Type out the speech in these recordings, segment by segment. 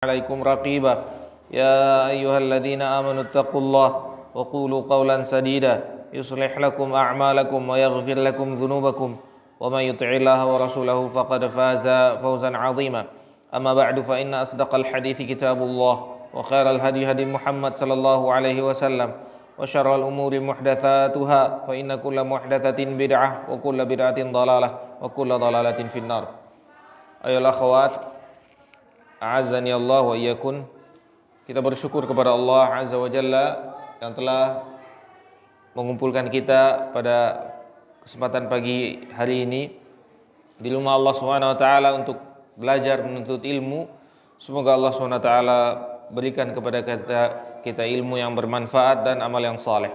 عليكم رقيبا يا أيها الذين آمنوا اتقوا الله وقولوا قولا سديدا يصلح لكم أعمالكم ويغفر لكم ذنوبكم ومن يطع الله ورسوله فقد فاز فوزا عظيما أما بعد فإن أصدق الحديث كتاب الله وخير الهدي هدي محمد صلى الله عليه وسلم وشر الأمور محدثاتها فإن كل محدثة بدعة وكل بدعة ضلالة وكل ضلالة في النار. أيها الأخوات, a'azzani Allah wa iyyakum. Kita bersyukur kepada Allah Azza wa Jalla yang telah mengumpulkan kita pada kesempatan pagi hari ini di rumah Allah Subhanahu wa taala untuk belajar menuntut ilmu. Semoga Allah Subhanahu wa taala berikan kepada kita ilmu yang bermanfaat dan amal yang saleh.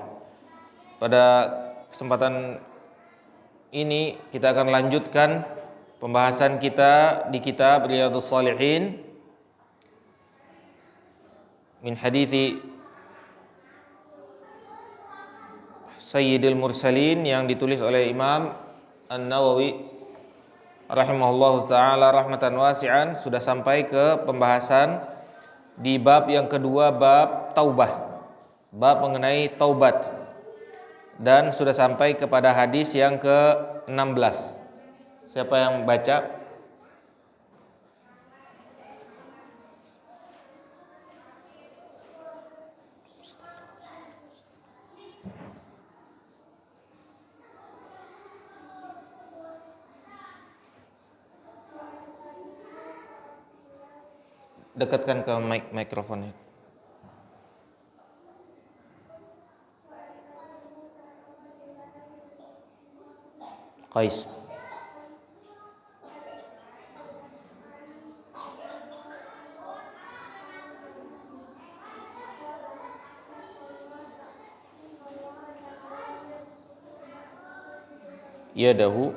Pada kesempatan ini kita akan lanjutkan pembahasan kita di kitab Riyadhus Shalihin min hadithi Sayyidil Mursalin yang ditulis oleh Imam An-Nawawi rahimahullahu ta'ala rahmatan wasi'an. Sudah sampai ke pembahasan di bab yang kedua, bab taubah, bab mengenai taubat, dan sudah sampai kepada hadis yang ke-16. Siapa yang baca? Dekatkan ke mikrofonnya. Qais. Yadahu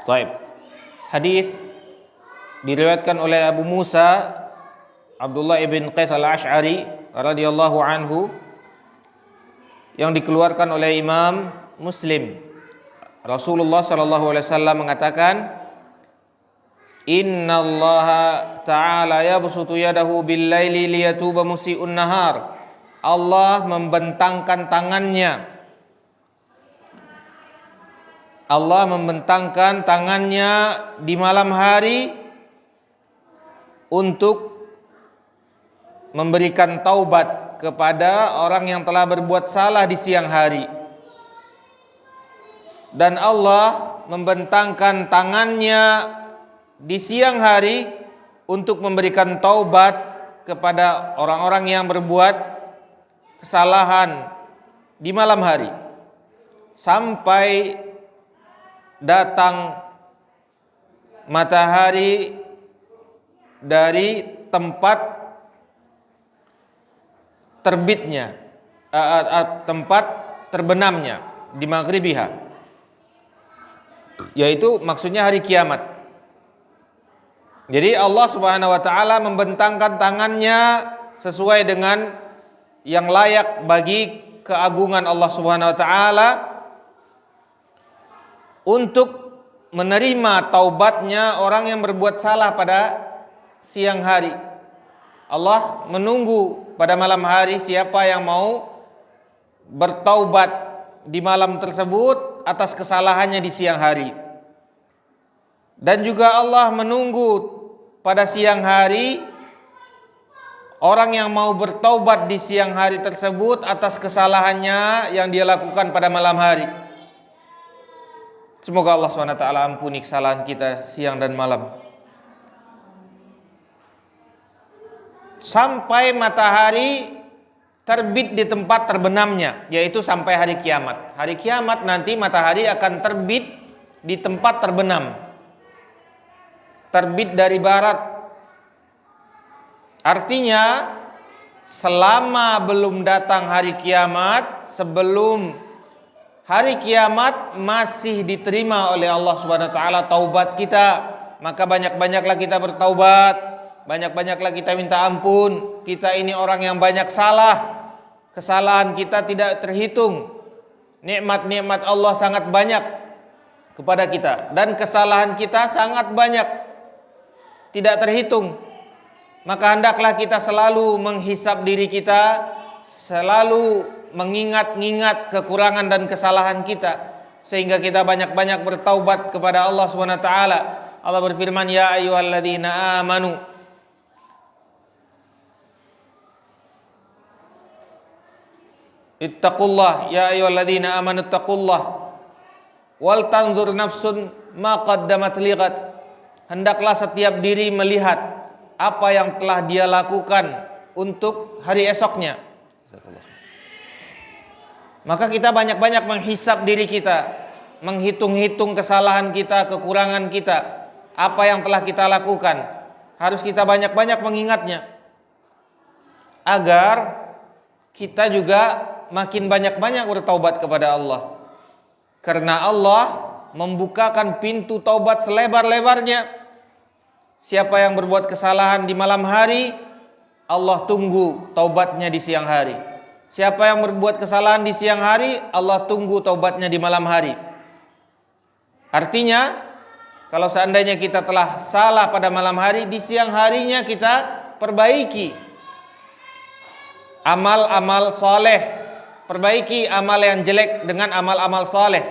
Taib. Hadis diriwayatkan oleh Abu Musa Abdullah ibn Qais al-Ash'ari radhiyallahu anhu, yang dikeluarkan oleh Imam Muslim. Rasulullah sallallahu alaihi wasallam mengatakan, "Innallaha ta'ala yabsutu yadahu bil-laili liyatuba musii'un nahar." Allah membentangkan tangannya. Allah membentangkan tangannya di malam hari untuk memberikan taubat kepada orang yang telah berbuat salah di siang hari. Dan Allah membentangkan tangannya di siang hari untuk memberikan taubat kepada orang-orang yang berbuat kesalahan di malam hari, sampai datang matahari dari tempat terbitnya, tempat terbenamnya, di maghribiha, yaitu maksudnya hari kiamat. Jadi Allah Subhanahu wa taala membentangkan tangannya sesuai dengan yang layak bagi keagungan Allah Subhanahu wa taala untuk menerima taubatnya orang yang berbuat salah pada siang hari. Allah menunggu pada malam hari siapa yang mau bertaubat di malam tersebut atas kesalahannya di siang hari. Dan juga Allah menunggu pada siang hari orang yang mau bertaubat di siang hari tersebut atas kesalahannya yang dia lakukan pada malam hari. Semoga Allah SWT ampuni kesalahan kita siang dan malam. Sampai matahari terbit di tempat terbenamnya, yaitu sampai hari kiamat. Hari kiamat nanti matahari akan terbit di tempat terbenam, terbit dari barat. Artinya selama belum datang hari kiamat, sebelum hari kiamat masih diterima oleh Allah Subhanahu wa taala taubat kita, maka banyak-banyaklah kita bertaubat, banyak-banyaklah kita minta ampun. Kita ini orang yang banyak salah. Kesalahan kita tidak terhitung. Nikmat-nikmat Allah sangat banyak kepada kita dan kesalahan kita sangat banyak, tidak terhitung. Maka hendaklah kita selalu menghisap diri kita, selalu mengingat-ingat kekurangan dan kesalahan kita, sehingga kita banyak-banyak bertaubat kepada Allah Subhanahu wa taala. Allah berfirman, ya ayyuhalladzina amanu ittaqullah, ya ayyuhalladzina amanu ittaqullah wal tanzur nafsun ma qaddamat liqat. Hendaklah setiap diri melihat apa yang telah dia lakukan untuk hari esoknya. Maka kita banyak-banyak menghisap diri kita, menghitung-hitung kesalahan kita, kekurangan kita, apa yang telah kita lakukan. Harus kita banyak-banyak mengingatnya, agar kita juga makin banyak-banyak bertaubat kepada Allah. Karena Allah membukakan pintu taubat selebar-lebarnya. Siapa yang berbuat kesalahan di malam hari, Allah tunggu taubatnya di siang hari. Siapa yang berbuat kesalahan di siang hari, Allah tunggu taubatnya di malam hari. Artinya, kalau seandainya kita telah salah pada malam hari, di siang harinya kita perbaiki amal-amal soleh, perbaiki amal yang jelek dengan amal-amal soleh,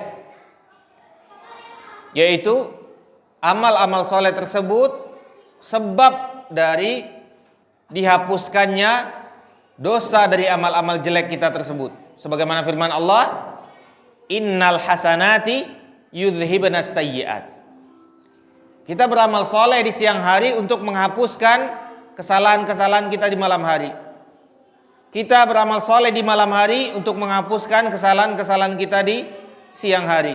yaitu amal-amal soleh tersebut sebab dari dihapuskannya dosa dari amal-amal jelek kita tersebut. Sebagaimana firman Allah, innal hasanati yudhhibanas sayyi'at. Kita beramal soleh di siang hari untuk menghapuskan kesalahan-kesalahan kita di malam hari. Kita beramal soleh di malam hari untuk menghapuskan kesalahan-kesalahan kita di siang hari.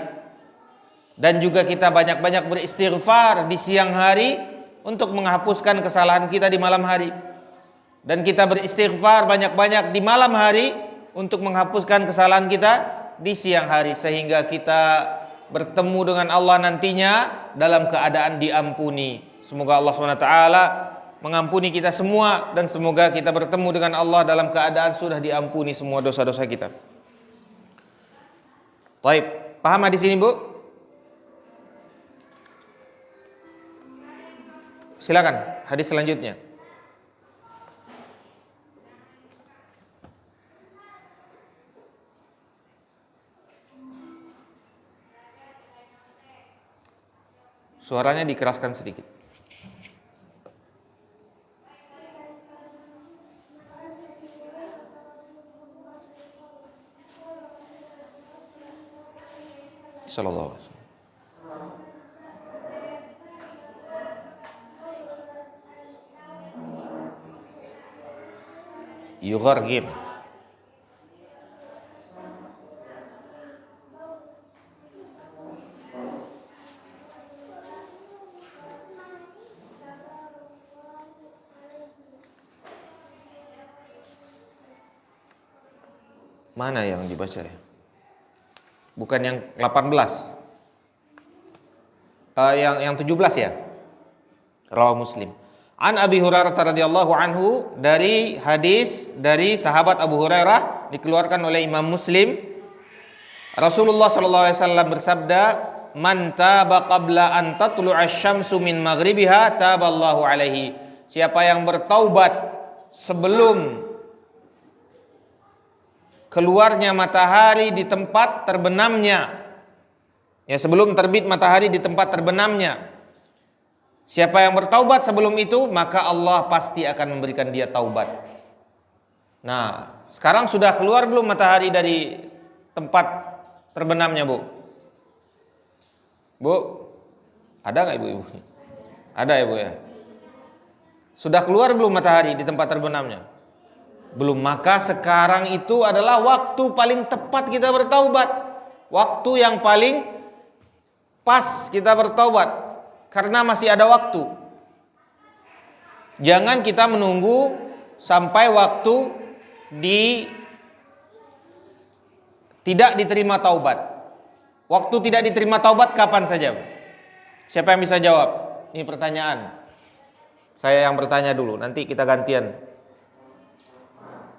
Dan juga kita banyak-banyak beristighfar di siang hari untuk menghapuskan kesalahan kita di malam hari. Dan kita beristighfar banyak-banyak di malam hari untuk menghapuskan kesalahan kita di siang hari, sehingga kita bertemu dengan Allah nantinya dalam keadaan diampuni. Semoga Allah SWT mengampuni kita semua, dan semoga kita bertemu dengan Allah dalam keadaan sudah diampuni semua dosa-dosa kita. Baik, paham di sini, Bu? Silakan hadis selanjutnya. Suaranya dikeraskan sedikit. Sallallahu alaihi wasallam. Yughargir. Mana yang dibaca ya? Bukan yang 18. Yang 17 ya. Rawahu Muslim. An Abi Hurairah radhiyallahu anhu, dari hadis dari sahabat Abu Hurairah dikeluarkan oleh Imam Muslim. Rasulullah sallallahu alaihi wasallam bersabda, "Man taba qabla an tatlu'a asy-syamsu min maghribiha taballahu alaihi." Siapa yang bertaubat sebelum keluarnya matahari di tempat terbenamnya, ya, sebelum terbit matahari di tempat terbenamnya, siapa yang bertaubat sebelum itu, maka Allah pasti akan memberikan dia taubat. Nah, sekarang sudah keluar belum matahari dari tempat terbenamnya, Bu? Bu, ada nggak ibu-ibu? Ada ya, Bu ya? Sudah keluar belum matahari di tempat terbenamnya? Belum. Maka sekarang itu adalah waktu paling tepat kita bertaubat, waktu yang paling pas kita bertaubat, karena masih ada waktu. Jangan kita menunggu sampai waktu tidak diterima taubat. Waktu tidak diterima taubat kapan saja? Siapa yang bisa jawab? Ini pertanyaan. Saya yang bertanya dulu, nanti kita gantian.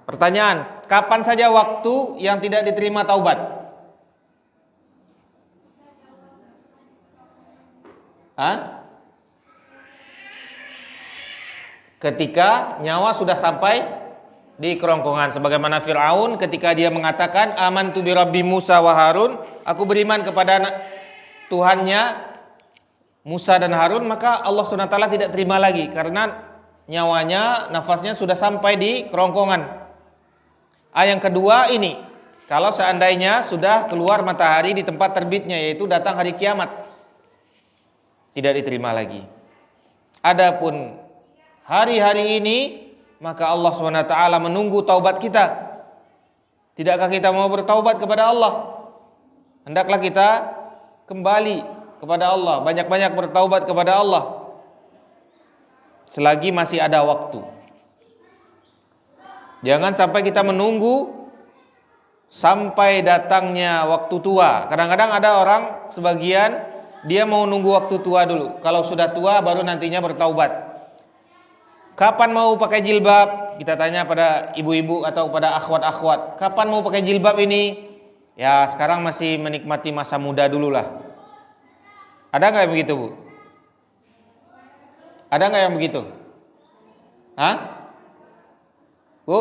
Pertanyaan, kapan saja waktu yang tidak diterima taubat? Hah? Ketika nyawa sudah sampai di kerongkongan, sebagaimana Fir'aun ketika dia mengatakan amantu bi Rabbi Musa wa Harun, aku beriman kepada Tuhannya Musa dan Harun, maka Allah SWT tidak terima lagi karena nyawanya, nafasnya sudah sampai di kerongkongan. Yang kedua ini, kalau seandainya sudah keluar matahari di tempat terbitnya, yaitu datang hari kiamat, tidak diterima lagi. Adapun hari-hari ini, maka Allah SWT menunggu taubat kita. Tidakkah kita mau bertaubat kepada Allah? Hendaklah kita kembali kepada Allah, banyak-banyak bertaubat kepada Allah selagi masih ada waktu. Jangan sampai kita menunggu sampai datangnya waktu tua. Kadang-kadang ada orang sebagian dia mau nunggu waktu tua dulu. Kalau sudah tua baru nantinya bertaubat. Kapan mau pakai jilbab? Kita tanya pada ibu-ibu atau pada akhwat-akhwat. Kapan mau pakai jilbab ini? Ya sekarang masih menikmati masa muda dulu lah. Ada nggak yang begitu, Bu? Ada nggak yang begitu? Hah? Bu?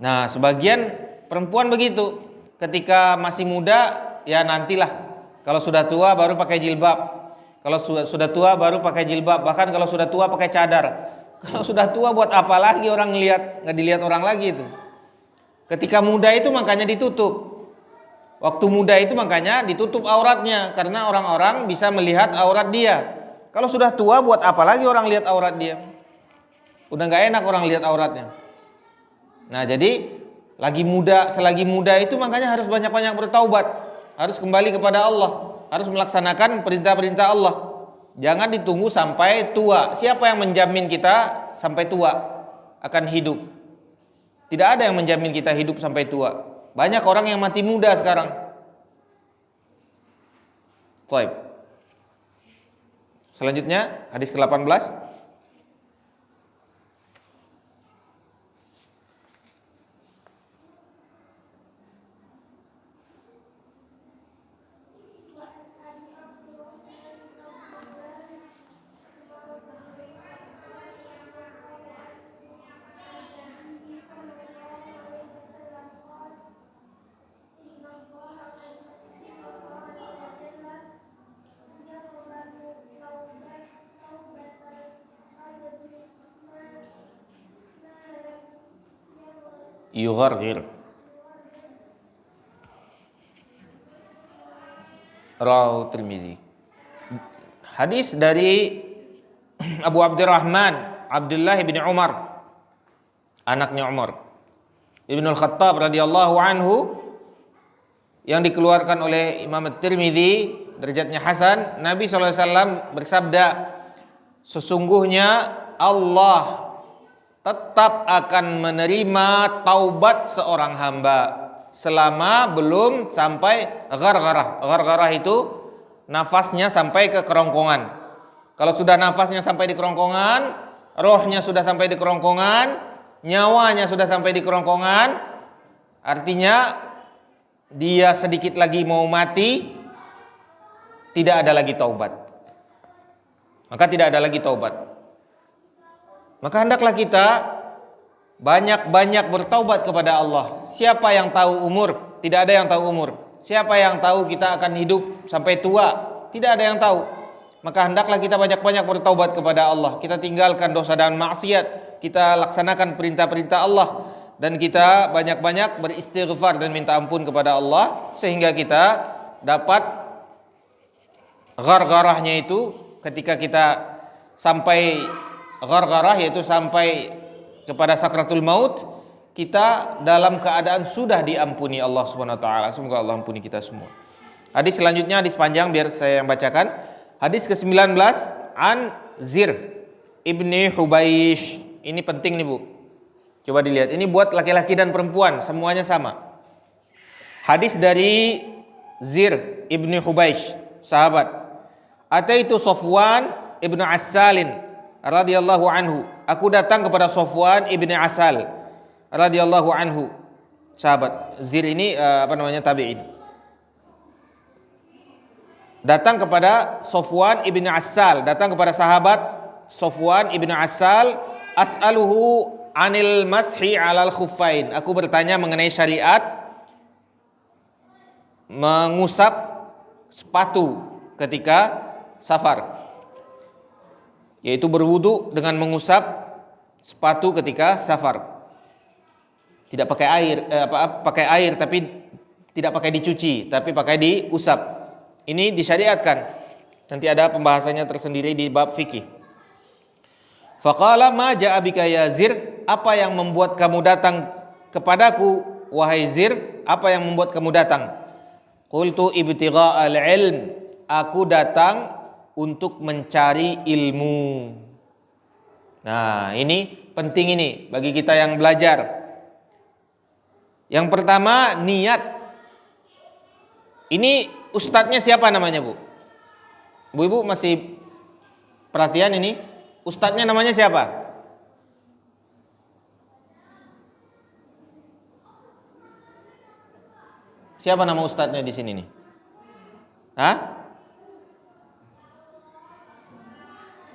Nah, sebagian perempuan begitu. Ketika masih muda, ya nantilah. Kalau sudah tua baru pakai jilbab. Kalau sudah tua baru pakai jilbab. Bahkan kalau sudah tua pakai cadar. Kalau sudah tua buat apa lagi orang ngelihat, nggak dilihat orang lagi itu. Ketika muda itu makanya ditutup. Waktu muda itu makanya ditutup auratnya, karena orang-orang bisa melihat aurat dia. Kalau sudah tua buat apa lagi orang lihat aurat dia? Udah nggak enak orang lihat auratnya. Nah jadi selagi muda itu makanya harus banyak-banyak bertaubat, harus kembali kepada Allah, harus melaksanakan perintah-perintah Allah. Jangan ditunggu sampai tua. Siapa yang menjamin kita sampai tua akan hidup? Tidak ada yang menjamin kita hidup sampai tua. Banyak orang yang mati muda sekarang. Baik. Selanjutnya hadis ke-18. Yugharghir. Rawahu Tirmidzi. Hadis dari Abu Abdurrahman Abdullah bin Umar, anaknya Umar Ibnul Khattab radhiyallahu anhu, yang dikeluarkan oleh Imam Tirmidzi, derajatnya hasan. Nabi SAW bersabda, sesungguhnya Allah tetap akan menerima taubat seorang hamba selama belum sampai ghargharah. Ghargharah itu nafasnya sampai ke kerongkongan. Kalau sudah nafasnya sampai di kerongkongan, rohnya sudah sampai di kerongkongan, nyawanya sudah sampai di kerongkongan, artinya dia sedikit lagi mau mati, tidak ada lagi taubat. Maka tidak ada lagi taubat. Maka hendaklah kita banyak-banyak bertaubat kepada Allah. Siapa yang tahu umur? Tidak ada yang tahu umur. Siapa yang tahu kita akan hidup sampai tua? Tidak ada yang tahu. Maka hendaklah kita banyak-banyak bertaubat kepada Allah. Kita tinggalkan dosa dan maksiat. Kita laksanakan perintah-perintah Allah. Dan kita banyak-banyak beristighfar dan minta ampun kepada Allah, sehingga kita dapat ghargharahnya itu ketika kita sampai ghargharah, yaitu sampai kepada sakratul maut, kita dalam keadaan sudah diampuni Allah Subhanahu wa taala. Semoga Allah ampuni kita semua. Hadis selanjutnya, hadis panjang biar saya yang bacakan. Hadis ke-19, an Zir ibni Hubaish. Ini penting nih, Bu. Coba dilihat. Ini buat laki-laki dan perempuan, semuanya sama. Hadis dari Zir ibni Hubaish, sahabat. Ataitu Safwan ibnu Assalin radhiyallahu anhu. Aku datang kepada Safwan ibni Asal radhiyallahu anhu, sahabat. Zir ini tabi'in. Datang kepada Safwan ibni Asal, datang kepada sahabat Safwan ibni Asal. As'aluhu anil mashi alal khuffain. Aku bertanya mengenai syariat mengusap sepatu ketika safar, yaitu berwudu dengan mengusap sepatu ketika safar. Tidak pakai air, pakai air tapi tidak pakai dicuci, tapi pakai diusap. Ini disyariatkan. Nanti ada pembahasannya tersendiri di bab fikih. Faqala ma ja'a bika ya Zir, apa yang membuat kamu datang kepadaku wahai Zir? Apa yang membuat kamu datang? Qultu ibtigha'al ilm, aku datang untuk mencari ilmu. Nah, ini penting ini bagi kita yang belajar. Yang pertama, niat. Ini ustadznya siapa namanya, Bu? Bu-ibu masih perhatian ini? Ustadznya namanya siapa? Siapa nama ustadznya di sini nih? Hah?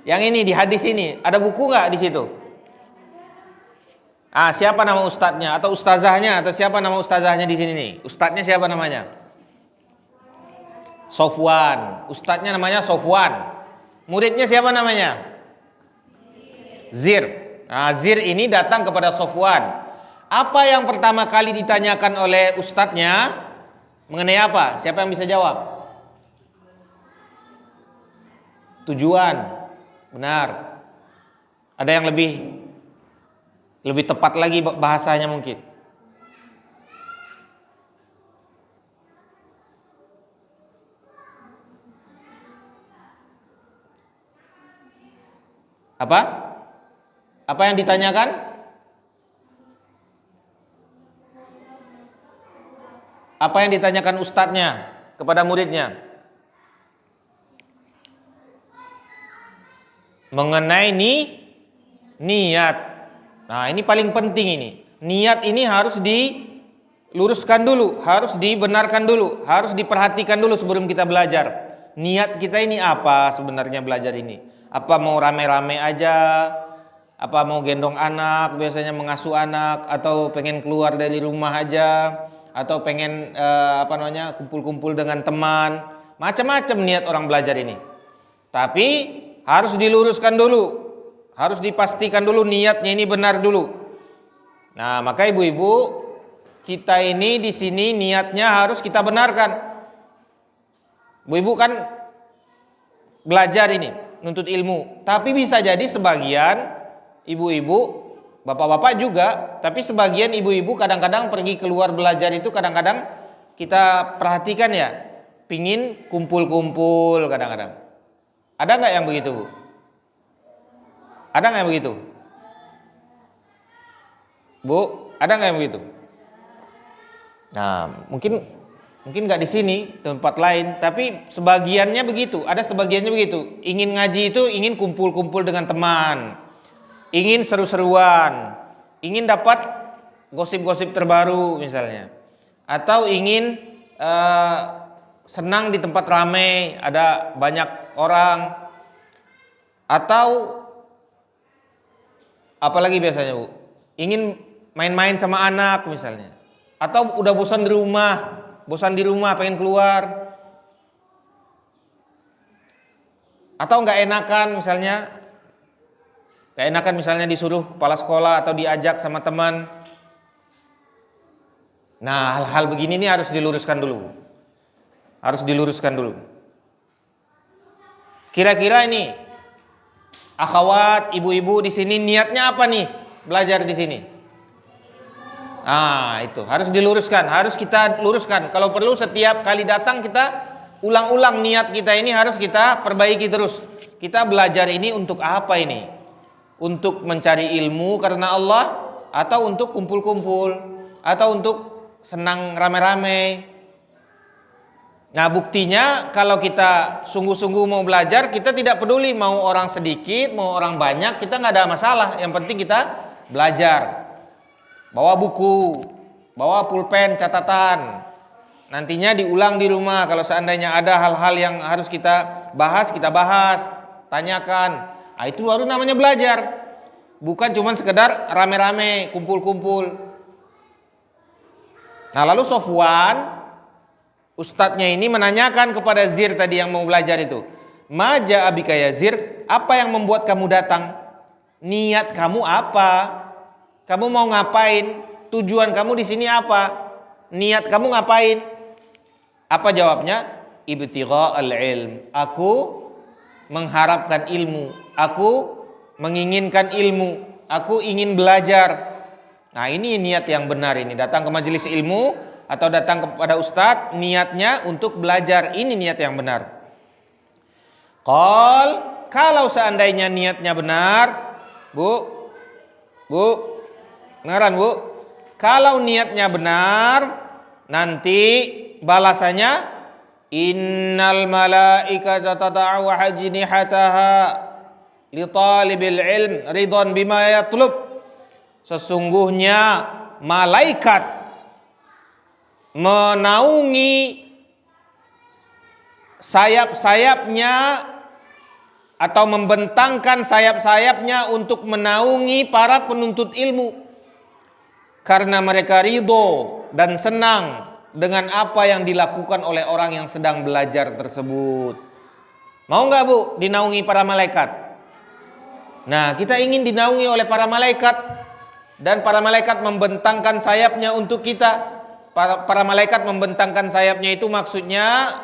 Yang ini di hadis ini ada buku nggak di situ? Siapa nama ustadznya atau ustazahnya atau siapa nama ustazahnya di sini nih? Ustadznya siapa namanya? Safwan. Ustadznya namanya Safwan. Muridnya siapa namanya? Zir. Zir ini datang kepada Safwan. Apa yang pertama kali ditanyakan oleh ustadznya mengenai apa? Siapa yang bisa jawab? Tujuan. Benar. Ada yang lebih tepat lagi bahasanya mungkin. Apa? Apa yang ditanyakan? Apa yang ditanyakan ustadznya kepada muridnya? Mengenai niat. Nah, ini paling penting ini. Niat ini harus diluruskan dulu, harus dibenarkan dulu, harus diperhatikan dulu sebelum kita belajar. Niat kita ini apa sebenarnya belajar ini? Apa mau rame-rame aja? Apa mau gendong anak, biasanya mengasuh anak, atau pengen keluar dari rumah aja, atau pengen kumpul-kumpul dengan teman. Macam-macam niat orang belajar ini. Tapi harus diluruskan dulu. Harus dipastikan dulu niatnya ini benar dulu. Nah, maka ibu-ibu, kita ini di sini niatnya harus kita benarkan. Ibu-ibu kan belajar ini, nuntut ilmu. Tapi bisa jadi sebagian ibu-ibu, bapak-bapak juga, tapi sebagian ibu-ibu kadang-kadang pergi keluar belajar itu kadang-kadang kita perhatikan ya, pingin kumpul-kumpul kadang-kadang. Ada nggak yang begitu, Bu? Ada nggak yang begitu? Bu, ada nggak yang begitu? Nah, mungkin nggak di sini, tempat lain, tapi sebagiannya begitu. Ada sebagiannya begitu. Ingin ngaji itu ingin kumpul-kumpul dengan teman, ingin seru-seruan, ingin dapat gosip-gosip terbaru misalnya, atau ingin senang di tempat ramai, ada banyak orang, atau apalagi biasanya, Bu, ingin main-main sama anak misalnya, atau udah bosan di rumah pengen keluar, atau nggak enakan misalnya disuruh kepala sekolah atau diajak sama teman. Nah, hal-hal begini nih harus diluruskan dulu. Kira-kira ini akhwat, ibu-ibu di sini niatnya apa nih belajar di sini? Itu harus diluruskan, harus kita luruskan. Kalau perlu setiap kali datang kita ulang-ulang niat kita ini harus kita perbaiki terus. Kita belajar ini untuk apa ini? Untuk mencari ilmu karena Allah, atau untuk kumpul-kumpul, atau untuk senang rame-rame? Nah, buktinya kalau kita sungguh-sungguh mau belajar, kita tidak peduli mau orang sedikit, mau orang banyak, kita nggak ada masalah. Yang penting kita belajar. Bawa buku, bawa pulpen, catatan. Nantinya diulang di rumah. Kalau seandainya ada hal-hal yang harus kita bahas, tanyakan. Nah, itu baru namanya belajar. Bukan cuma sekedar rame-rame, kumpul-kumpul. Nah, lalu Sofwan, ustadznya ini menanyakan kepada Zir tadi yang mau belajar itu, Maja abika ya Zir, apa yang membuat kamu datang? Niat kamu apa? Kamu mau ngapain? Tujuan kamu di sini apa? Niat kamu ngapain? Apa jawabnya? Ibtigha al-ilm. Aku mengharapkan ilmu. Aku menginginkan ilmu. Aku ingin belajar. Nah, ini niat yang benar ini. Datang ke majelis ilmu atau datang kepada ustadz, niatnya untuk belajar. Ini niat yang benar. Kalau seandainya niatnya benar, Bu, dengaran Bu, kalau niatnya benar, nanti balasannya innal malaikata tata'u ajnihataha li talibil ilm ridwan bima yatlub. Sesungguhnya malaikat menaungi sayap-sayapnya atau membentangkan sayap-sayapnya untuk menaungi para penuntut ilmu karena mereka ridho dan senang dengan apa yang dilakukan oleh orang yang sedang belajar tersebut. Mau nggak Bu dinaungi para malaikat? Nah, kita ingin dinaungi oleh para malaikat. Dan para malaikat membentangkan sayapnya untuk kita. Para malaikat membentangkan sayapnya itu maksudnya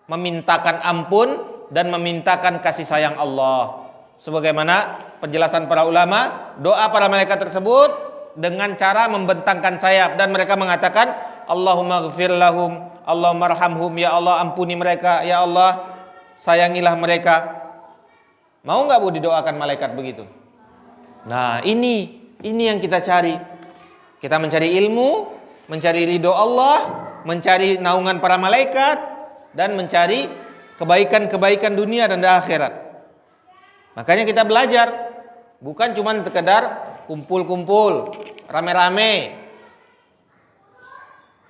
memintakan ampun dan memintakan kasih sayang Allah. Sebagaimana penjelasan para ulama, doa para malaikat tersebut dengan cara membentangkan sayap. Dan mereka mengatakan, Allahumma ghfir lahum, Allahumma arhamhum, ya Allah ampuni mereka, ya Allah sayangilah mereka. Mau nggak Bu didoakan malaikat begitu? Nah, ini yang kita cari. Kita mencari ilmu, mencari ridho Allah, mencari naungan para malaikat, dan mencari kebaikan-kebaikan dunia dan akhirat. Makanya kita belajar, bukan cuma sekedar kumpul-kumpul, rame-rame,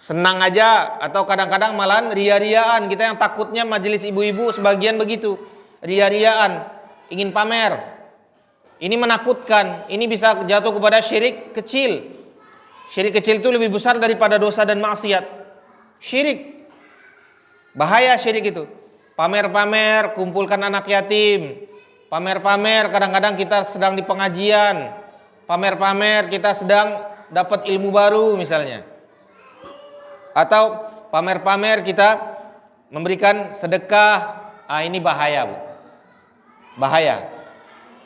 senang aja, atau kadang-kadang malahan ria-riaan. Kita yang takutnya majelis ibu-ibu sebagian begitu, ria-riaan, ingin pamer. Ini menakutkan, ini bisa jatuh kepada syirik kecil. Syirik kecil itu lebih besar daripada dosa dan maksiat. Syirik, bahaya syirik itu. Pamer-pamer, kumpulkan anak yatim. Pamer-pamer, kadang-kadang kita sedang di pengajian. Pamer-pamer, kita sedang dapat ilmu baru misalnya. Atau pamer-pamer kita memberikan sedekah. Ini bahaya Bu. Bahaya.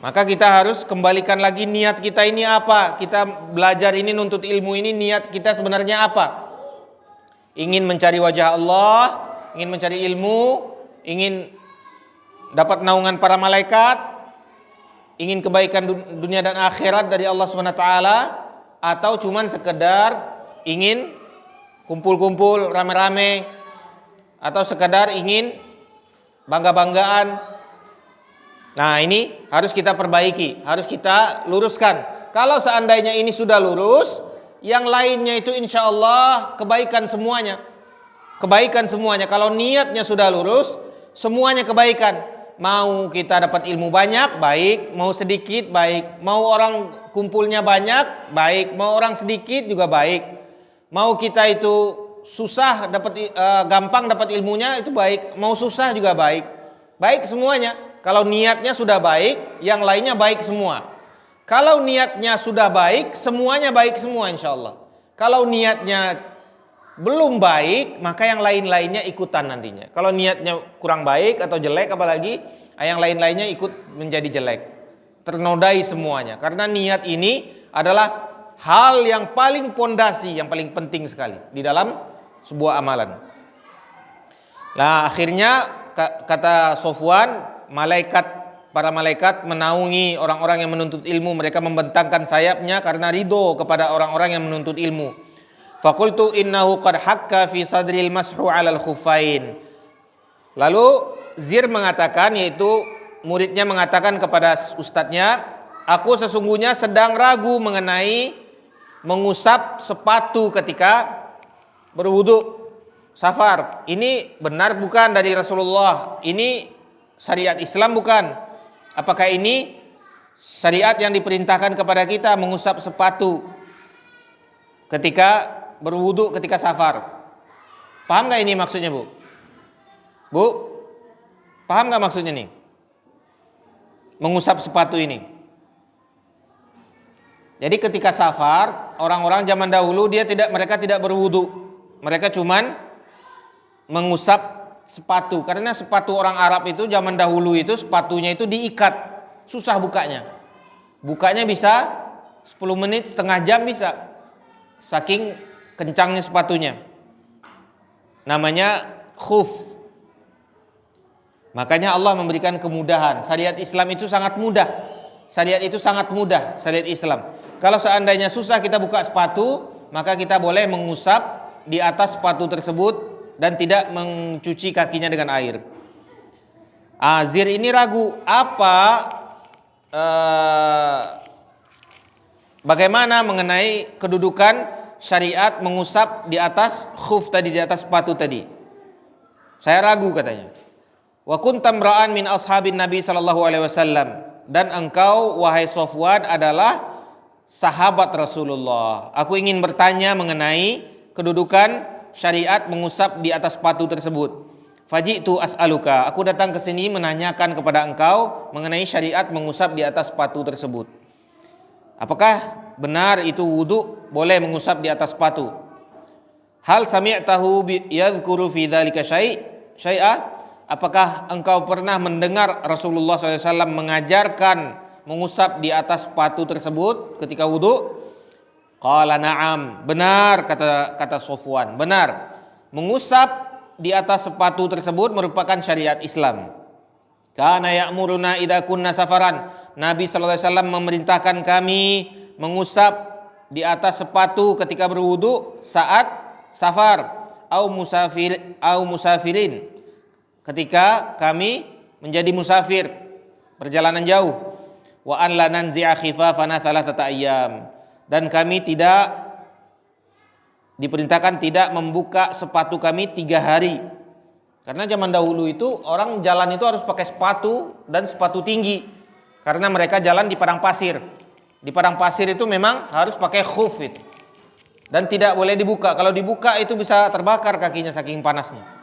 Maka kita harus kembalikan lagi niat kita ini apa. Kita belajar ini, nuntut ilmu ini, niat kita sebenarnya apa. Ingin mencari wajah Allah, ingin mencari ilmu, ingin dapat naungan para malaikat, ingin kebaikan dunia dan akhirat dari Allah SWT, atau cuman sekedar ingin kumpul-kumpul rame-rame, atau sekedar ingin bangga-banggaan. Nah, ini harus kita perbaiki, harus kita luruskan. Kalau seandainya ini sudah lurus, yang lainnya itu insya Allah kebaikan semuanya. Kebaikan semuanya. Kalau niatnya sudah lurus, semuanya kebaikan. Mau kita dapat ilmu banyak, baik. Mau sedikit, baik. Mau orang kumpulnya banyak, baik. Mau orang sedikit juga baik. Mau kita itu susah gampang dapat ilmunya, itu baik. Mau susah juga baik. Baik semuanya. Kalau niatnya sudah baik, yang lainnya baik semua. Kalau niatnya sudah baik, semuanya baik semua insya Allah. Kalau niatnya belum baik, maka yang lain-lainnya ikutan nantinya. Kalau niatnya kurang baik atau jelek apalagi, yang lain-lainnya ikut menjadi jelek. Ternodai semuanya. Karena niat ini adalah hal yang paling pondasi, yang paling penting sekali di dalam sebuah amalan. Nah, akhirnya kata Sofwan, para malaikat menaungi orang-orang yang menuntut ilmu. Mereka membentangkan sayapnya karena ridho kepada orang-orang yang menuntut ilmu. Faqultu innahu qad hakka fi sadril mashu 'alal khuffain. Lalu Zir mengatakan, yaitu muridnya mengatakan kepada ustadznya, aku sesungguhnya sedang ragu mengenai mengusap sepatu ketika berwudu safar. Ini benar bukan dari Rasulullah? Ini syariat Islam bukan? Apakah ini syariat yang diperintahkan kepada kita mengusap sepatu ketika berwudu ketika safar? Paham gak ini maksudnya, Bu? Bu, paham gak maksudnya nih? Mengusap sepatu ini. Jadi ketika safar, orang-orang zaman dahulu mereka tidak berwudu. Mereka cuman mengusap sepatu. Karena sepatu orang Arab itu zaman dahulu itu sepatunya itu diikat, susah bukanya. Bukanya bisa 10 menit, setengah jam bisa. Saking kencangnya sepatunya. Namanya khuf. Makanya Allah memberikan kemudahan. Syariat Islam itu sangat mudah. Syariat itu sangat mudah, syariat Islam. Kalau seandainya susah kita buka sepatu, maka kita boleh mengusap di atas sepatu tersebut dan tidak mencuci kakinya dengan air. Zir ini ragu bagaimana mengenai kedudukan syariat mengusap di atas khuf tadi, di atas sepatu tadi. Saya ragu katanya. Wa kuntam ra'an min ashabin Nabi sallallahu alaihi wasallam, dan engkau wahai Safwan adalah sahabat Rasulullah. Aku ingin bertanya mengenai kedudukan syariat mengusap di atas sepatu tersebut. Faji'tu as'aluka, aku datang ke sini menanyakan kepada engkau mengenai syariat mengusap di atas sepatu tersebut. Apakah benar itu wudu boleh mengusap di atas sepatu? Hal sami'tahu yadhkuru fi dzalika syai'a? Apakah engkau pernah mendengar Rasulullah SAW mengajarkan mengusap di atas sepatu tersebut ketika wudu? Qala na'am, benar, kata Safwan, benar. Mengusap di atas sepatu tersebut merupakan syariat Islam. Kana ya'muruna idza kunna safaran. Nabi sallallahu alaihi wasallam memerintahkan kami mengusap di atas sepatu ketika berwudu saat safar au musafirin. Ketika kami menjadi musafir, perjalanan jauh. Wa an la nanzi'a khifafana thalathata ayyam. Dan kami diperintahkan tidak membuka sepatu kami 3 hari. Karena zaman dahulu itu orang jalan itu harus pakai sepatu dan sepatu tinggi. Karena mereka jalan di padang pasir. Di padang pasir itu memang harus pakai khuf itu. Dan tidak boleh dibuka. Kalau dibuka itu bisa terbakar kakinya saking panasnya.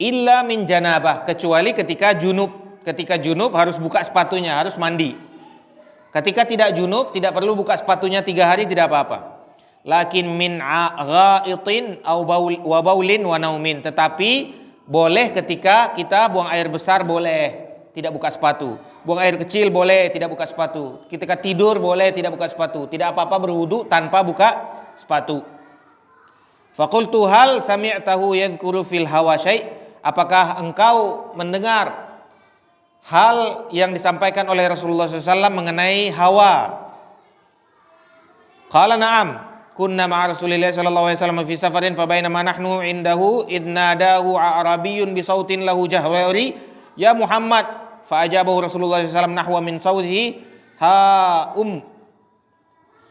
Illa min janabah, kecuali ketika junub. Ketika junub harus buka sepatunya, harus mandi. Ketika tidak junub tidak perlu buka sepatunya 3 hari, tidak apa-apa. Lakin min ghaitin wa baulin wa naumin, tetapi boleh ketika kita buang air besar boleh tidak buka sepatu. Buang air kecil boleh tidak buka sepatu. Ketika tidur boleh tidak buka sepatu. Tidak apa-apa berwudu tanpa buka sepatu. Faqultu hal sami'tahu yadhkuru fil hawa syai'? Apakah engkau mendengar hal yang disampaikan oleh Rasulullah SAW mengenai hawa? Qala na'am, kunna ma'a Rasulillah sallallahu alaihi wasallam fi safarin fa bainama nahnu indahu idh nadahu a'rabiyyun bi sautin lahu jahwari ya Muhammad fa ajabahu Rasulullah SAW nahwa min sautihi ha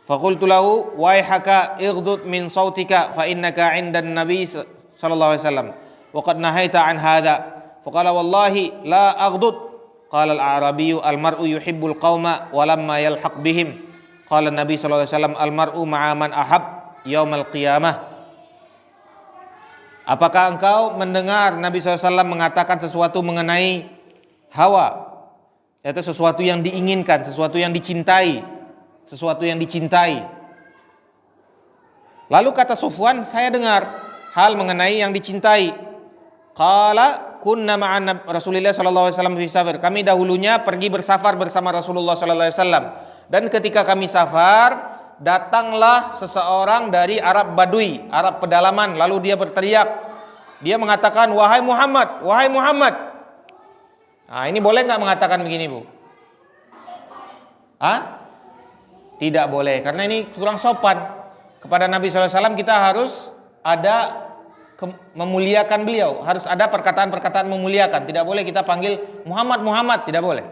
fa qultu lahu waihaka ighdud min sautika fa innaka 'indan nabi sallallahu alaihi wasallam wa qad nahaita an hadha fa qala wallahi la aghdud qala al-a'rabiyyu al-mar'u yuhibbul qauma wa lamma yalhaq bihim qala nabi sallallahu alaihi wasallam al-mar'u ma'a man ahab yaumal qiyamah. Apakah engkau mendengar Nabi SAW mengatakan sesuatu mengenai hawa, yaitu sesuatu yang diinginkan, sesuatu yang dicintai, sesuatu yang dicintai. Lalu kata Safwan, saya dengar hal mengenai yang dicintai. Qala kunna ma'an Rasulillah sallallahu alaihi wasallam fi safar. Kami dahulunya pergi bersafar bersama Rasulullah sallallahu alaihi wasallam. Dan ketika kami safar, datanglah seseorang dari Arab Badui, Arab pedalaman, lalu dia berteriak. Dia mengatakan, "Wahai Muhammad, wahai Muhammad." Nah, ini boleh nggak mengatakan begini, Bu? Tidak boleh, karena ini kurang sopan. Kepada Nabi SAW kita harus ada memuliakan beliau, harus ada perkataan-perkataan memuliakan. Tidak boleh kita panggil Muhammad, Muhammad, tidak boleh.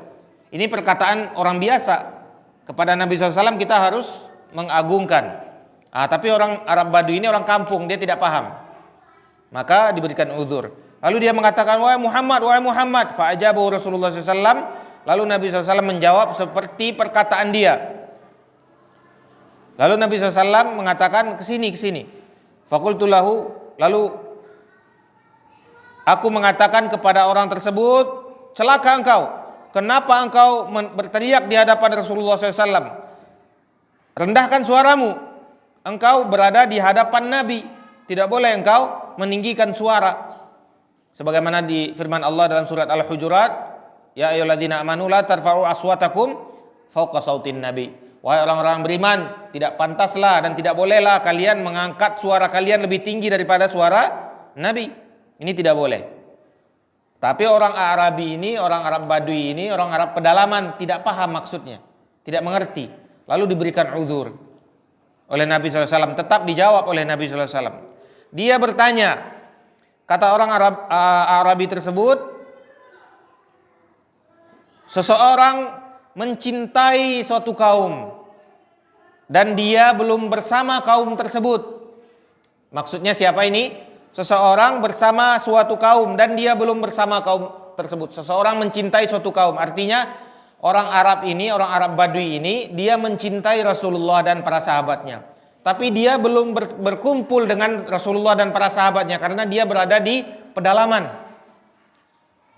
Ini perkataan orang biasa. Kepada Nabi SAW kita harus mengagungkan. Tapi orang Arab Badui ini orang kampung, dia tidak paham, maka diberikan uzur. Lalu dia mengatakan, wahai Muhammad, wahai Muhammad. Fa'ajabahu Rasulullah SAW. Lalu Nabi SAW menjawab seperti perkataan dia. Lalu Nabi SAW mengatakan, kesini, kesini. Faqultu lahu, lalu aku mengatakan kepada orang tersebut, celaka engkau. Kenapa engkau berteriak di hadapan Rasulullah SAW? Rendahkan suaramu. Engkau berada di hadapan Nabi. Tidak boleh engkau meninggikan suara. Sebagaimana di firman Allah dalam surat Al-Hujurat, ya ayyuhalladzina amanu la tarfa'u aswatakum fawqa sautin nabi. Wahai orang-orang beriman, tidak pantaslah dan tidak bolehlah kalian mengangkat suara kalian lebih tinggi daripada suara Nabi. Ini tidak boleh. Tapi orang Arabi ini, orang Arab Badui ini, orang Arab pedalaman tidak paham maksudnya, tidak mengerti. Lalu diberikan uzur oleh Nabi SAW, tetap dijawab oleh Nabi SAW. Dia bertanya, kata orang Arabi tersebut, seseorang mencintai suatu kaum dan dia belum bersama kaum tersebut. Maksudnya siapa ini? Seseorang bersama suatu kaum dan dia belum bersama kaum tersebut. Seseorang mencintai suatu kaum, artinya orang Arab ini, orang Arab Badui ini, dia mencintai Rasulullah dan para sahabatnya, tapi dia belum berkumpul dengan Rasulullah dan para sahabatnya karena dia berada di pedalaman.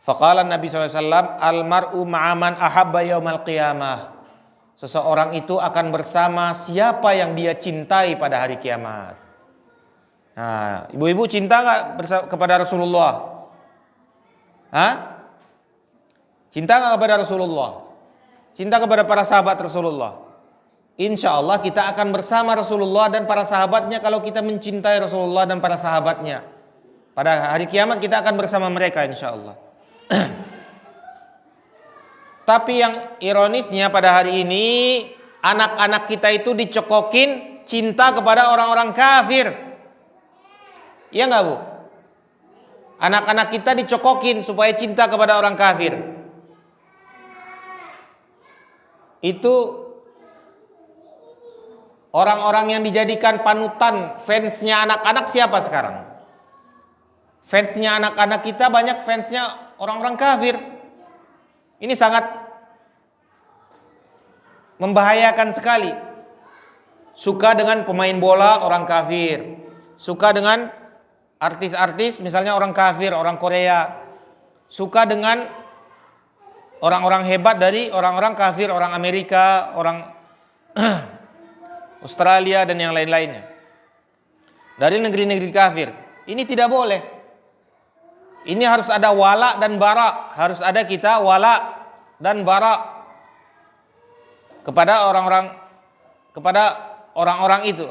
Faqala Nabi SAW, al-mar'u ma'aman ahabba yaumal qiyamah. Seseorang itu akan bersama siapa yang dia cintai pada hari kiamat. Nah, ibu-ibu cinta nggak kepada Rasulullah? Cinta nggak kepada Rasulullah? Cinta kepada para sahabat Rasulullah? Insya Allah kita akan bersama Rasulullah dan para sahabatnya kalau kita mencintai Rasulullah dan para sahabatnya. Pada hari kiamat kita akan bersama mereka insya Allah. Tapi yang ironisnya pada hari ini anak-anak kita itu dicokokin cinta kepada orang-orang kafir. Iya nggak Bu? Anak-anak kita dicokokin supaya cinta kepada orang kafir. Itu orang-orang yang dijadikan panutan fansnya anak-anak siapa sekarang? Fansnya anak-anak kita banyak fansnya orang-orang kafir. Ini sangat membahayakan sekali. Suka dengan pemain bola orang kafir, suka dengan artis-artis misalnya orang kafir, orang Korea, suka dengan orang-orang hebat dari orang-orang kafir, orang Amerika, orang Australia dan yang lain-lainnya, dari negeri-negeri kafir. Ini tidak boleh. Ini harus ada wala dan bara, harus ada kita wala dan bara kepada orang-orang itu.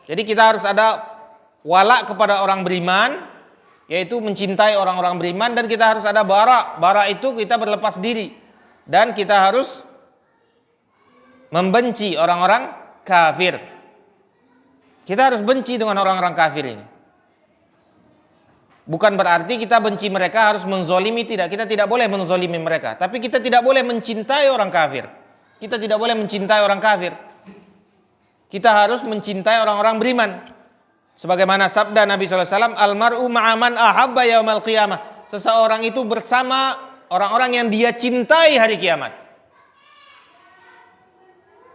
Jadi kita harus ada wala kepada orang beriman, yaitu mencintai orang-orang beriman, dan kita harus ada bara. Bara itu kita berlepas diri dan kita harus membenci orang-orang kafir. Kita harus benci dengan orang-orang kafir ini. Bukan berarti kita benci mereka harus menzolimi, tidak. Kita tidak boleh menzolimi mereka. Tapi kita tidak boleh mencintai orang kafir. Kita tidak boleh mencintai orang kafir. Kita harus mencintai orang-orang beriman. Sebagaimana sabda Nabi SAW, al-mar'u ma'aman ahabba yaumal qiyamah. Seseorang itu bersama orang-orang yang dia cintai hari kiamat.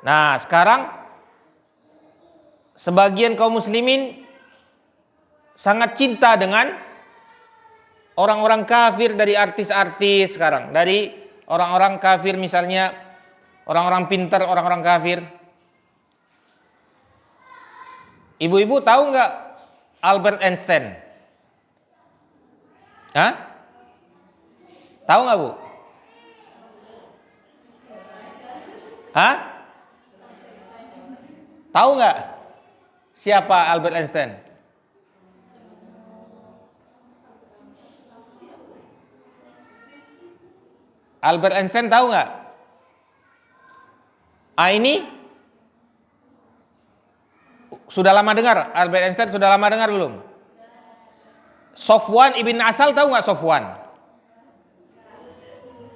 Nah, sekarang sebagian kaum muslimin sangat cinta dengan orang-orang kafir dari artis-artis sekarang, dari orang-orang kafir misalnya, orang-orang pintar, orang-orang kafir. Ibu-ibu tahu nggak Albert Einstein? Tahu nggak Bu? Tahu nggak siapa Albert Einstein? Albert Einstein tahu nggak? Ini sudah lama dengar, Albert Einstein sudah lama dengar belum? Sofwan ibn Asal tahu nggak Sofwan?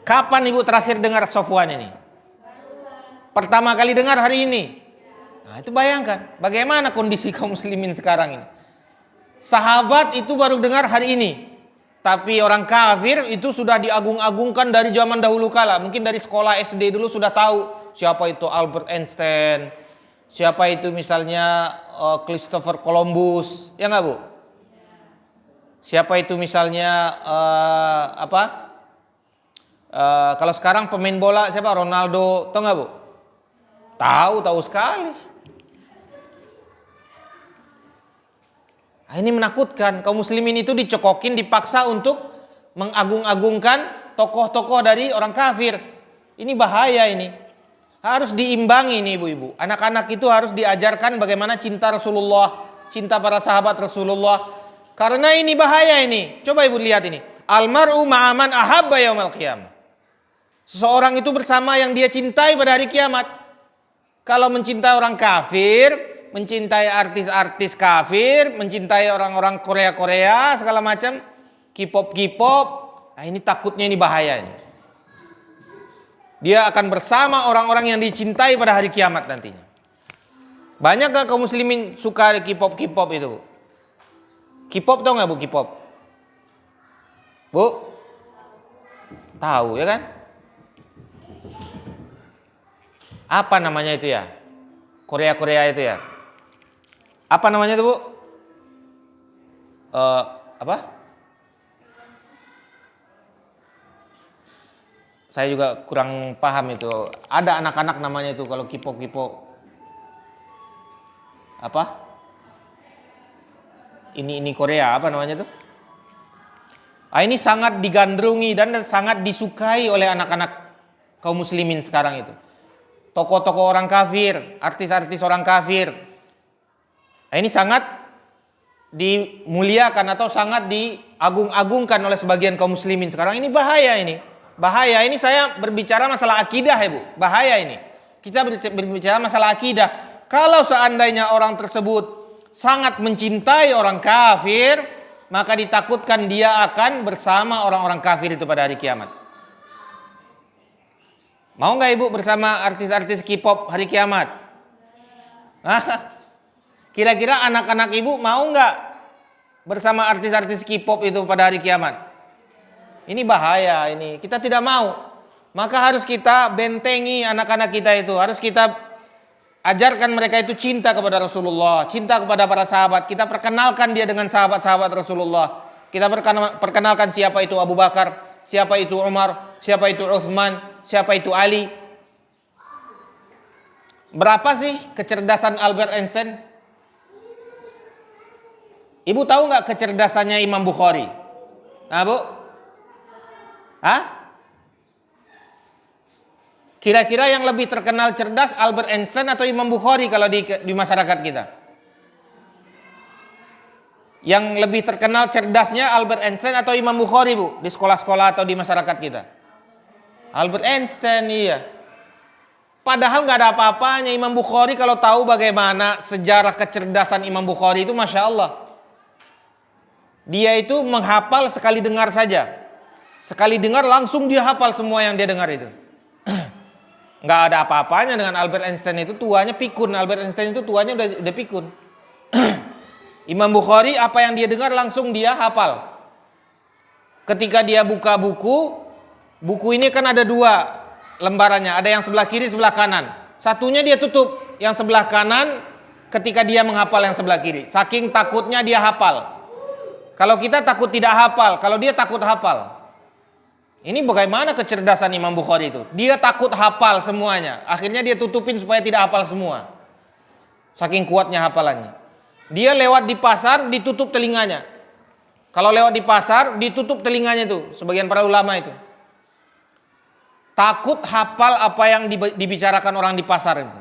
Kapan ibu terakhir dengar Sofwan ini? Pertama kali dengar hari ini. Nah, itu bayangkan bagaimana kondisi kaum muslimin sekarang ini. Sahabat itu baru dengar hari ini. Tapi orang kafir itu sudah diagung-agungkan dari zaman dahulu kala. Mungkin dari sekolah SD dulu sudah tahu siapa itu Albert Einstein, siapa itu misalnya Christopher Columbus, ya nggak Bu? Siapa itu misalnya kalau sekarang pemain bola siapa? Ronaldo, tahu nggak Bu? Tahu sekali. Nah, ini menakutkan, kaum muslimin itu dicekokin, dipaksa untuk mengagung-agungkan tokoh-tokoh dari orang kafir. Ini bahaya ini. Harus diimbangi nih ibu-ibu. Anak-anak itu harus diajarkan bagaimana cinta Rasulullah, cinta para sahabat Rasulullah. Karena ini bahaya ini. Coba ibu lihat ini. Almar'u ma'aman ahabba yaumal qiyamah. Seseorang itu bersama yang dia cintai pada hari kiamat. Kalau mencintai orang kafir, mencintai artis-artis kafir, mencintai orang-orang Korea-Korea segala macam, K-pop, nah ini takutnya ini bahaya ini. Dia akan bersama orang-orang yang dicintai pada hari kiamat nantinya. Banyak gak kaum muslimin suka K-pop itu, Bu? K-pop tau gak Bu K-pop? Bu? Tahu ya kan? Apa namanya itu ya? Korea itu ya? Apa namanya itu Bu? Apa? Saya juga kurang paham itu. Ada anak-anak namanya itu kalau K-pop. Apa? Ini Korea, apa namanya itu? Ini sangat digandrungi dan sangat disukai oleh anak-anak kaum muslimin sekarang itu. Tokoh-tokoh orang kafir, artis-artis orang kafir. Ini sangat dimuliakan atau sangat diagung-agungkan oleh sebagian kaum muslimin sekarang. Ini bahaya ini. Bahaya ini, saya berbicara masalah akidah ya Bu. Bahaya ini. Kita berbicara masalah akidah. Kalau seandainya orang tersebut sangat mencintai orang kafir, maka ditakutkan dia akan bersama orang-orang kafir itu pada hari kiamat. Mau nggak Ibu bersama artis-artis K-pop hari kiamat? Kira-kira anak-anak Ibu mau nggak bersama artis-artis K-pop itu pada hari kiamat? Ini bahaya ini. Kita tidak mau. Maka harus kita bentengi anak-anak kita itu. Harus kita ajarkan mereka itu cinta kepada Rasulullah, cinta kepada para sahabat. Kita perkenalkan dia dengan sahabat-sahabat Rasulullah. Kita perkenalkan siapa itu Abu Bakar, siapa itu Umar, siapa itu Utsman, siapa itu Ali. Berapa sih kecerdasan Albert Einstein? Ibu tahu nggak kecerdasannya Imam Bukhari? Nah Bu? Kira-kira yang lebih terkenal cerdas Albert Einstein atau Imam Bukhari kalau di masyarakat kita? Yang lebih terkenal cerdasnya Albert Einstein atau Imam Bukhari Bu? Di sekolah-sekolah atau di masyarakat kita? Albert Einstein, iya. Padahal nggak ada apa-apanya Imam Bukhari kalau tahu bagaimana sejarah kecerdasan Imam Bukhari itu, Masya Allah. Dia itu menghafal sekali dengar saja. Sekali dengar langsung dia hafal semua yang dia dengar itu. Nggak ada apa-apanya dengan Albert Einstein itu, tuanya pikun. Albert Einstein itu tuanya udah pikun. Imam Bukhari apa yang dia dengar langsung dia hafal. Ketika dia buka buku ini kan ada dua lembarannya, ada yang sebelah kiri, sebelah kanan. Satunya dia tutup, yang sebelah kanan ketika dia menghafal yang sebelah kiri. Saking takutnya dia hafal. Kalau kita takut tidak hafal, kalau dia takut hafal. Ini bagaimana kecerdasan Imam Bukhari itu? Dia takut hafal semuanya. Akhirnya dia tutupin supaya tidak hafal semua. Saking kuatnya hafalannya. Dia lewat di pasar, ditutup telinganya. Kalau lewat di pasar, ditutup telinganya itu. Sebagian para ulama itu. Takut hafal apa yang dibicarakan orang di pasar itu.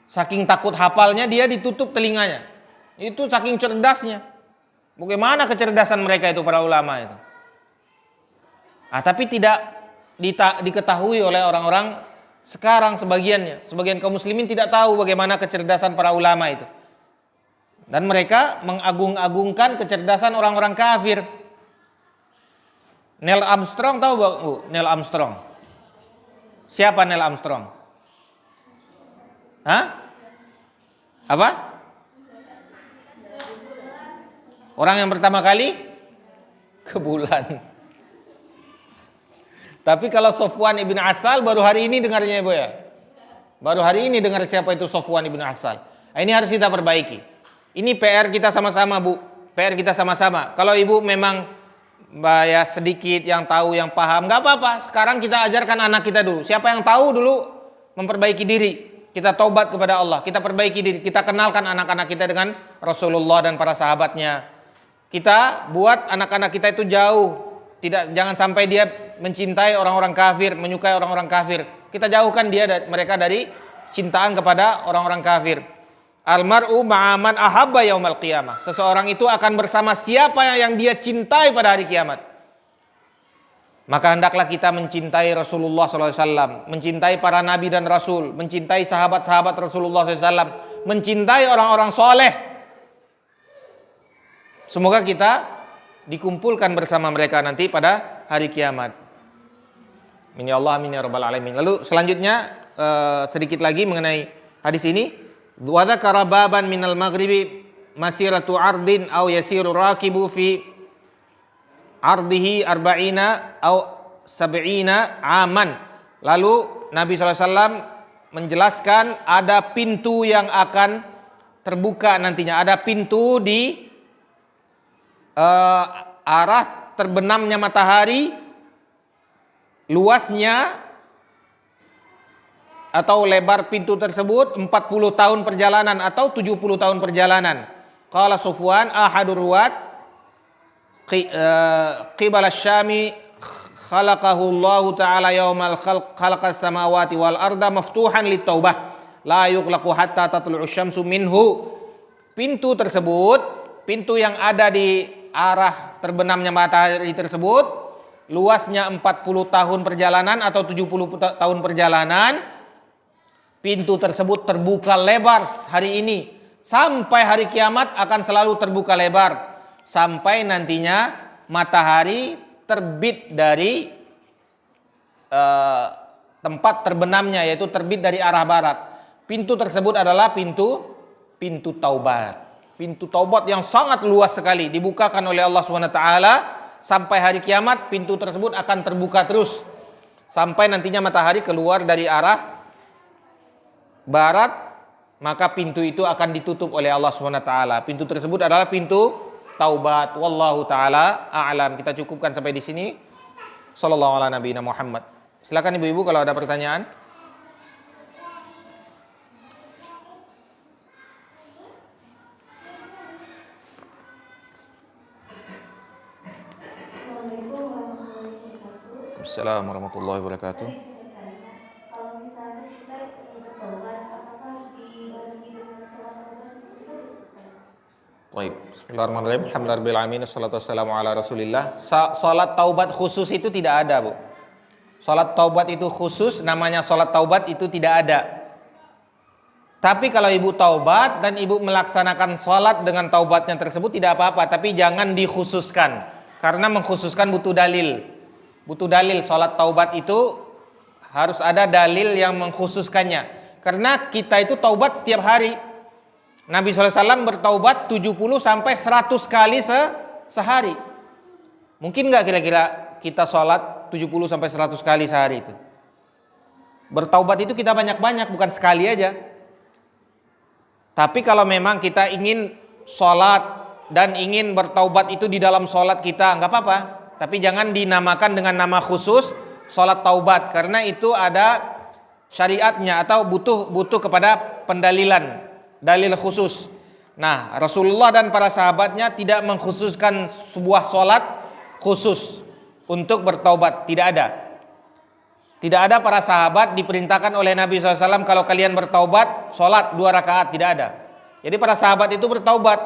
Saking takut hafalnya, dia ditutup telinganya. Itu saking cerdasnya. Bagaimana kecerdasan mereka itu para ulama itu? Tapi tidak diketahui oleh orang-orang sekarang sebagiannya. Sebagian kaum muslimin tidak tahu bagaimana kecerdasan para ulama itu. Dan mereka mengagung-agungkan kecerdasan orang-orang kafir. Neil Armstrong tahu Bu? Neil Armstrong. Siapa Neil Armstrong? Hah? Apa? Orang yang pertama kali ke bulan. Tapi kalau Sofwan ibn Asal baru hari ini dengarnya Ibu ya. Baru hari ini dengar siapa itu Sofwan ibn Asal. Ini harus kita perbaiki. Ini PR kita sama-sama Bu. PR kita sama-sama. Kalau Ibu memang ya sedikit yang tahu, yang paham, nggak apa-apa. Sekarang kita ajarkan anak kita dulu. Siapa yang tahu dulu memperbaiki diri. Kita taubat kepada Allah. Kita perbaiki diri. Kita kenalkan anak-anak kita dengan Rasulullah dan para sahabatnya. Kita buat anak-anak kita itu jauh. Jangan sampai dia mencintai orang-orang kafir, menyukai orang-orang kafir. Kita jauhkan mereka dari cintaan kepada orang-orang kafir. Almar'u ma'aman ahabba yaumal qiyamah. Seseorang itu akan bersama siapa yang dia cintai pada hari kiamat. Maka hendaklah kita mencintai Rasulullah SAW, mencintai para nabi dan rasul, mencintai sahabat-sahabat Rasulullah SAW, mencintai orang-orang soleh. Semoga kita dikumpulkan bersama mereka nanti pada hari kiamat. Amin ya Allah, amin ya rabbal alamin. Lalu selanjutnya sedikit lagi mengenai hadis ini. Wa dzakara baban minal maghribi masiratu ardin aw yasiru rakibu fi ardihi arba'ina aw sab'ina aman. Lalu Nabi SAW menjelaskan ada pintu yang akan terbuka nantinya. Ada pintu di arah terbenamnya matahari, luasnya atau lebar pintu tersebut 40 tahun perjalanan atau 70 tahun perjalanan. Qala Sufwan ahadur ruwat qibala syami khalaqahu Allah ta'ala yaumal khalaqas samawati wal arda maftuhan litaubah la yughlaqu hatta tatlu'u syamsu minhu. Pintu tersebut, pintu yang ada di arah terbenamnya matahari tersebut, luasnya 40 tahun perjalanan atau 70 tahun perjalanan. Pintu tersebut terbuka lebar hari ini sampai hari kiamat akan selalu terbuka lebar sampai nantinya matahari terbit dari tempat terbenamnya, yaitu terbit dari arah barat. Pintu tersebut adalah pintu taubat. Pintu taubat yang sangat luas sekali dibukakan oleh Allah SWT sampai hari kiamat. Pintu tersebut akan terbuka terus sampai nantinya matahari keluar dari arah barat, maka pintu itu akan ditutup oleh Allah SWT. Pintu tersebut adalah pintu taubat. Wallahu taala a'lam. Kita cukupkan sampai di sini. Sallallahu ala nabiyina Muhammad. Silakan ibu-ibu kalau ada pertanyaan. Assalamualaikum warahmatullahi wabarakatuh. Baik, bismillahirrahmanirrahim. Alhamdulillahirabbil wassalatu wassalamu ala Rasulillah. Salat taubat khusus itu tidak ada, Bu. Salat taubat itu khusus, namanya salat taubat itu tidak ada. Tapi kalau ibu taubat dan ibu melaksanakan salat dengan taubatnya tersebut tidak apa-apa, tapi jangan dikhususkan. Karena mengkhususkan butuh dalil. Butuh dalil. Salat taubat itu harus ada dalil yang mengkhususkannya. Karena kita itu taubat setiap hari. Nabi SAW bertaubat 70 sampai 100 kali sehari. Mungkin nggak kira-kira kita sholat 70 sampai 100 kali sehari itu? Bertaubat itu kita banyak-banyak, bukan sekali aja. Tapi kalau memang kita ingin sholat dan ingin bertaubat itu di dalam sholat kita, nggak apa-apa. Tapi jangan dinamakan dengan nama khusus sholat taubat, karena itu ada syariatnya atau butuh kepada pendalilan. Dalil khusus. Nah, Rasulullah dan para sahabatnya tidak mengkhususkan sebuah sholat khusus untuk bertaubat. Tidak ada. Tidak ada para sahabat diperintahkan oleh Nabi SAW kalau kalian bertaubat, sholat 2 rakaat. Tidak ada. Jadi para sahabat itu bertaubat.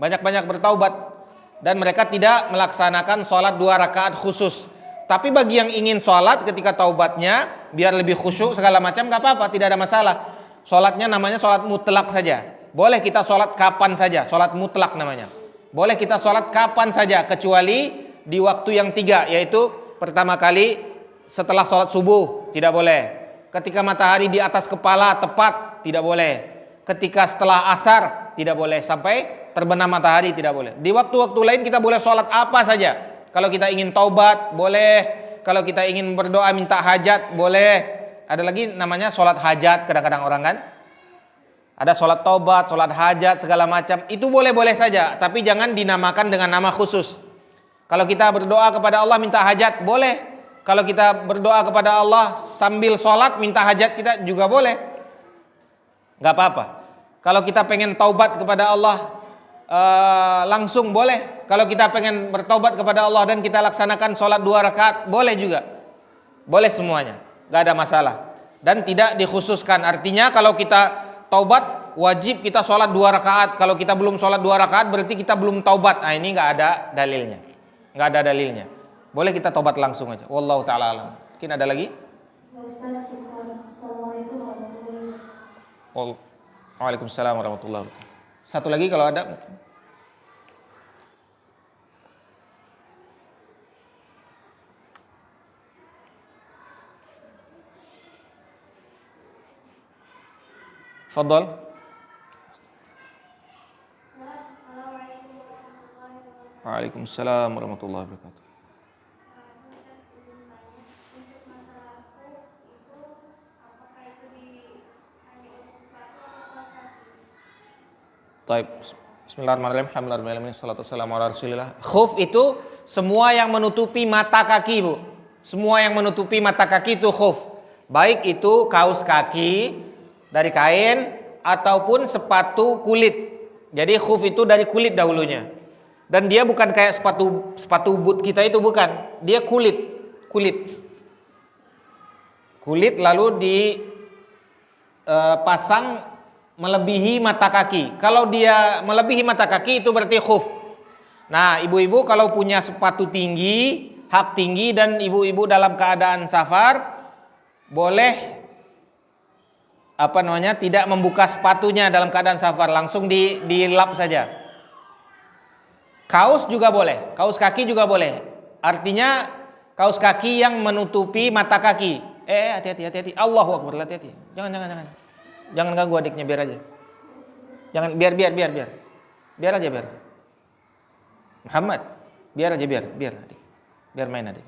Banyak-banyak bertaubat. Dan mereka tidak melaksanakan sholat 2 rakaat khusus. Tapi bagi yang ingin sholat ketika taubatnya biar lebih khusyuk segala macam nggak apa-apa, tidak ada masalah. Sholatnya namanya sholat mutlak saja. Boleh kita sholat kapan saja, sholat mutlak namanya. Boleh kita sholat kapan saja kecuali di waktu yang 3, yaitu pertama kali setelah sholat subuh tidak boleh. Ketika matahari di atas kepala tepat tidak boleh. Ketika setelah asar tidak boleh, sampai terbenam matahari tidak boleh. Di waktu-waktu lain kita boleh sholat apa saja. Kalau kita ingin taubat, boleh. Kalau kita ingin berdoa minta hajat, boleh. Ada lagi namanya sholat hajat kadang-kadang orang kan. Ada sholat taubat, sholat hajat, segala macam. Itu boleh-boleh saja, tapi jangan dinamakan dengan nama khusus. Kalau kita berdoa kepada Allah minta hajat, boleh. Kalau kita berdoa kepada Allah sambil sholat minta hajat kita juga boleh. Gak apa-apa. Kalau kita pengen taubat kepada Allah langsung boleh. Kalau kita pengen bertaubat kepada Allah dan kita laksanakan sholat 2 rakaat boleh juga. Boleh semuanya, gak ada masalah. Dan tidak dikhususkan. Artinya kalau kita taubat wajib kita sholat 2 rakaat. Kalau kita belum sholat 2 rakaat berarti kita belum taubat. Nah ini gak ada dalilnya. Gak ada dalilnya. Boleh kita taubat langsung aja. Wallahu ta'ala alam. Mungkin ada lagi? Waalaikumsalam warahmatullahi wabarakatuh. Satu lagi kalau ada. Fadhal. Waalaikumsalam warahmatullahi wabarakatuh. Baik. Bismillahirrahmanirrahim. Alhamdulillah wassalatu wassalamu ala Rasulillah. Khuf itu semua yang menutupi mata kaki, Bu. Semua yang menutupi mata kaki itu khuf. Baik itu kaos kaki dari kain ataupun sepatu kulit. Jadi khuf itu dari kulit dahulunya. Dan dia bukan kayak sepatu boot kita itu, bukan. Dia kulit. Kulit lalu dipasang melebihi mata kaki. Kalau dia melebihi mata kaki itu berarti khuf. Nah, ibu-ibu kalau punya sepatu tinggi, hak tinggi, dan ibu-ibu dalam keadaan safar, boleh tidak membuka sepatunya dalam keadaan safar, langsung dilap saja. Kaos juga boleh, kaos kaki juga boleh. Artinya kaos kaki yang menutupi mata kaki. Hati-hati. Allahu Akbar, hati-hati. Jangan ganggu adiknya, biar aja. Jangan, biar. Biar aja. Muhammad, biar aja, biar adik. Biar main adik.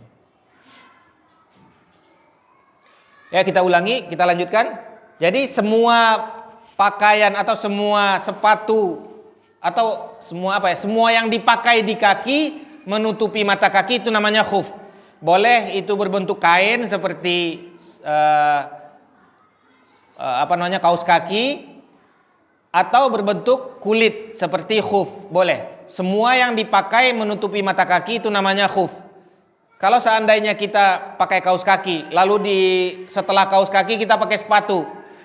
Ya, kita ulangi, kita lanjutkan. Jadi semua pakaian atau semua sepatu atau semua yang dipakai di kaki menutupi mata kaki itu namanya khuf. Boleh itu berbentuk kain seperti kaos kaki, atau berbentuk kulit seperti khuf, boleh. Semua yang dipakai menutupi mata kaki itu namanya khuf. Kalau seandainya kita pakai kaos kaki, lalu setelah kaos kaki kita pakai sepatu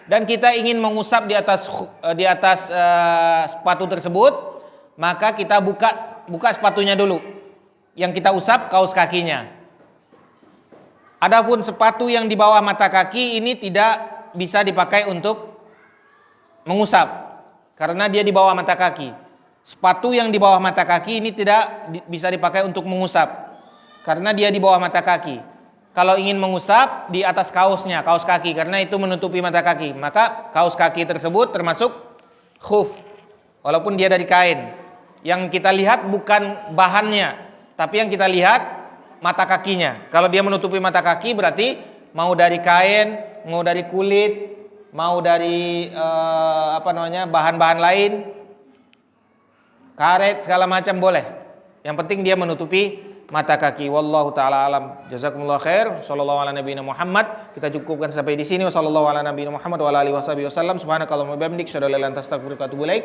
dan kita ingin mengusap di atas sepatu tersebut, maka kita buka sepatunya dulu. Yang kita usap kaos kakinya. Adapun sepatu yang di bawah mata kaki ini tidak bisa dipakai untuk mengusap karena dia di bawah mata kaki. Sepatu yang di bawah mata kaki ini tidak bisa dipakai untuk mengusap karena dia di bawah mata kaki. Kalau ingin mengusap di atas kaos kaki, karena itu menutupi mata kaki, maka kaos kaki tersebut termasuk khuf walaupun dia dari kain. Yang kita lihat bukan bahannya, tapi yang kita lihat mata kakinya. Kalau dia menutupi mata kaki berarti mau dari kain, mau dari kulit, mau dari bahan-bahan lain, karet segala macam boleh. Yang penting dia menutupi mata kaki. Wallahu taala alam. Jazakumullah khair. Sallallahu ala nabiyina Muhammad. Kita cukupkan sampai di sini. Wassallallahu ala nabiyina Muhammad wa ala alihi wasallam. Subhanakallahumma wa bihamdik, asyhadu an la ilaha illa anta, astaghfiruka wa atubu ilaik.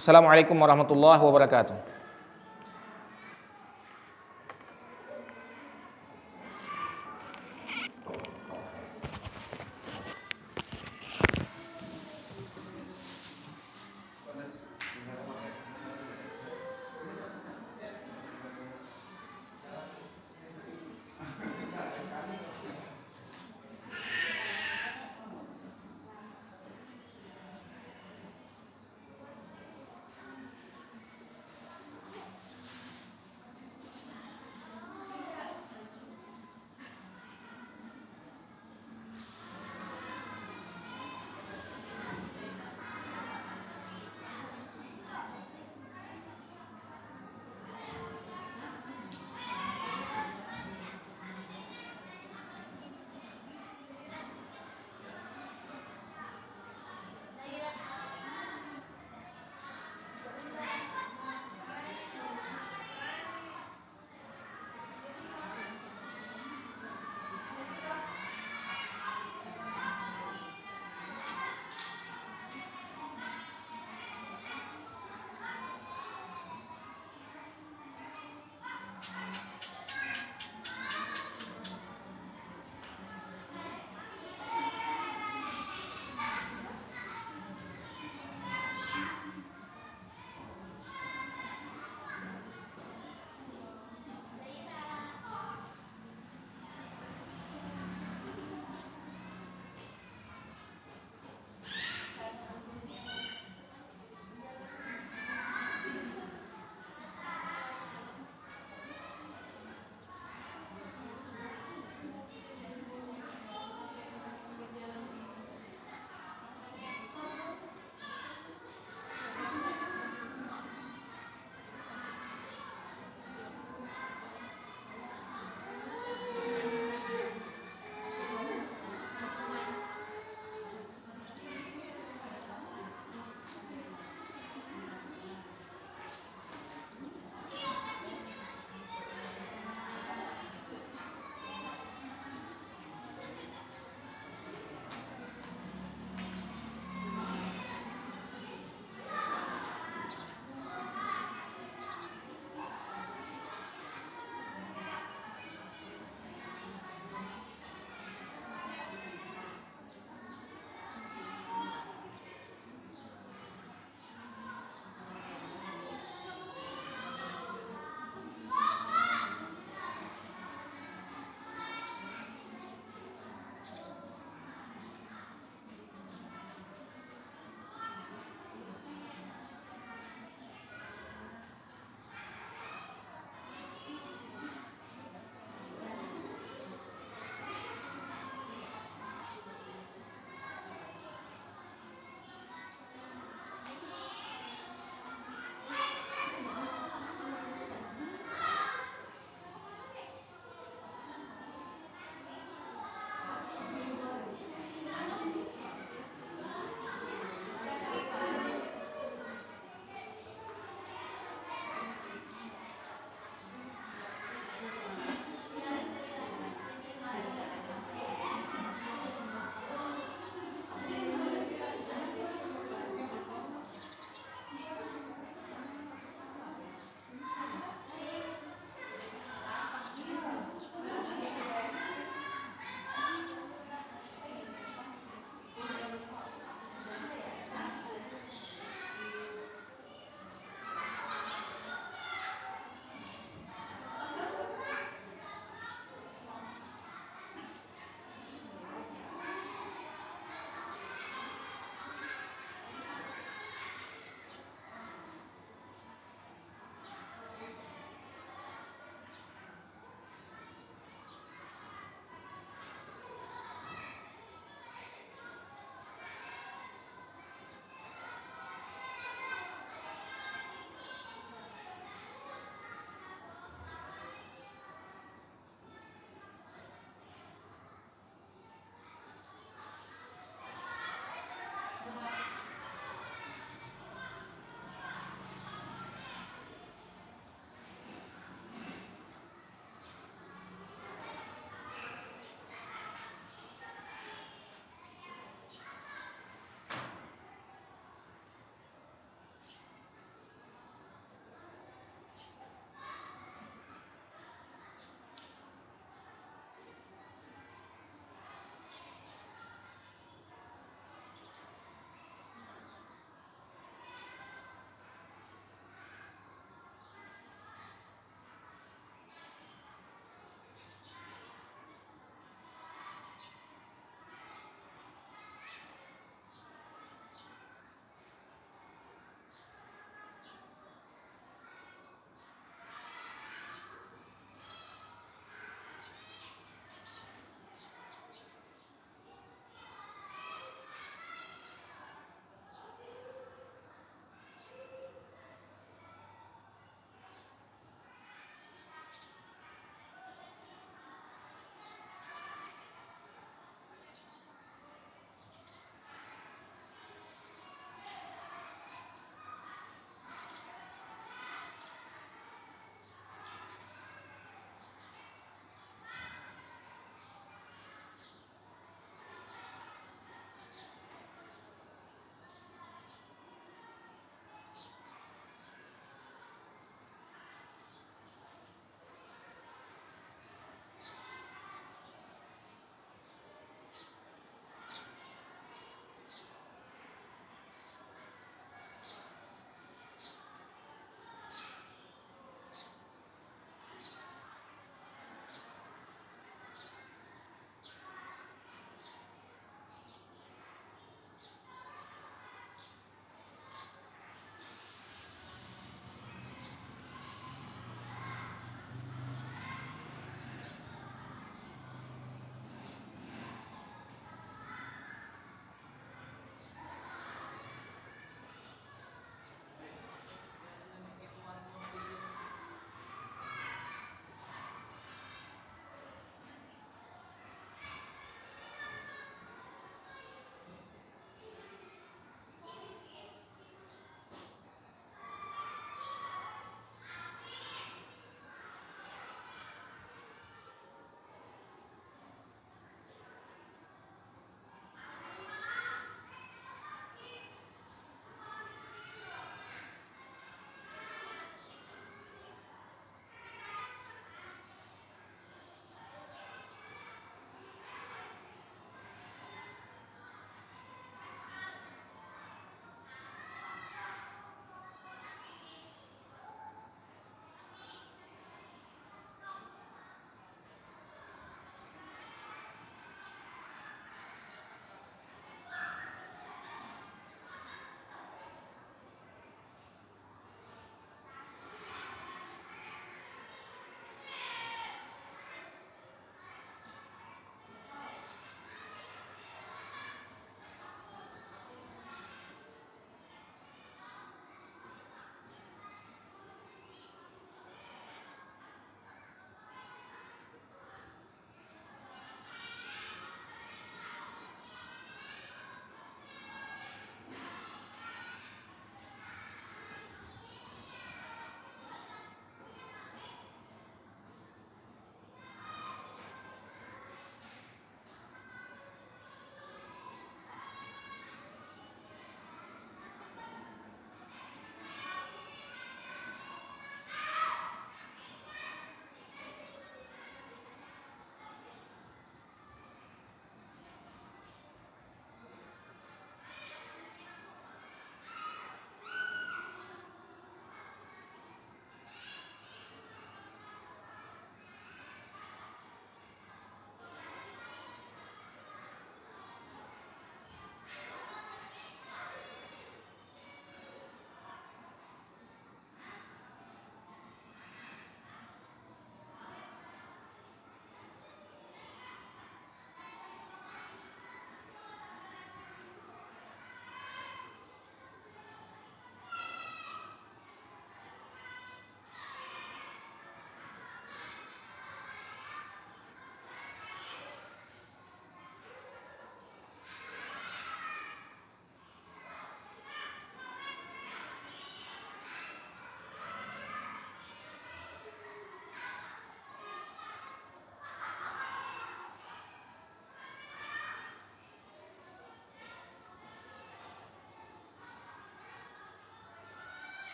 Assalamualaikum warahmatullahi wabarakatuh.